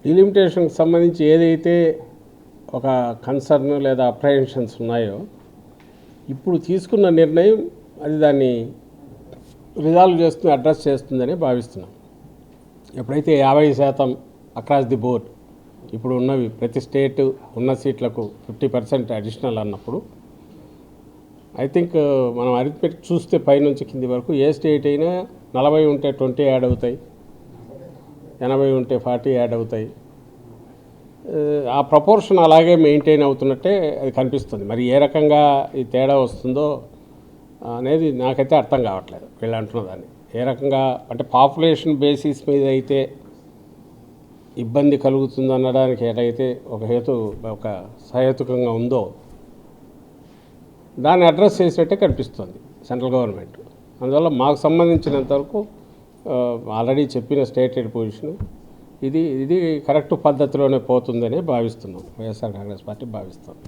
డిలిమిటేషన్కి సంబంధించి ఏదైతే ఒక కన్సర్న్ లేదా అప్రహెన్షన్స్ ఉన్నాయో ఇప్పుడు తీసుకున్న నిర్ణయం అది దాన్ని రిజాల్వ్ చేస్తుంది, అడ్రస్ చేస్తుందని భావిస్తున్నాం. ఎప్పుడైతే 50% అక్రాస్ ది బోర్డ్ ఇప్పుడు ఉన్నవి ప్రతి స్టేట్ ఉన్న సీట్లకు 50% అడిషనల్ అన్నప్పుడు ఐ థింక్ మనం అరిథమెటిక్ చూస్తే పైనుంచి కింది వరకు ఏ స్టేట్ అయినా 40 ఉంటే 20 యాడ్ అవుతాయి, 80 ఉంటే 40 యాడ్ అవుతాయి. ఆ ప్రపోర్షన్ అలాగే మెయింటైన్ అవుతున్నట్టే అది కనిపిస్తుంది. మరి ఏ రకంగా ఈ తేడా వస్తుందో అనేది నాకైతే అర్థం కావట్లేదు వీళ్ళు అంటున్న దాన్ని. ఏ రకంగా అంటే పాపులేషన్ బేసిస్ మీద అయితే ఇబ్బంది కలుగుతుంది అనడానికి ఏదైతే ఒక సహేతుకంగా ఉందో దాన్ని అడ్రస్ చేసేట్టే కనిపిస్తుంది సెంట్రల్ గవర్నమెంట్. అందువల్ల మాకు సంబంధించినంతవరకు ఆల్రెడీ చెప్పిన స్టేటెడ్ పొజిషన్ ఇది కరెక్ట్ పద్ధతిలోనే పోతుందని భావిస్తున్నాం. వైఎస్ఆర్ కాంగ్రెస్ పార్టీ భావిస్తుంది.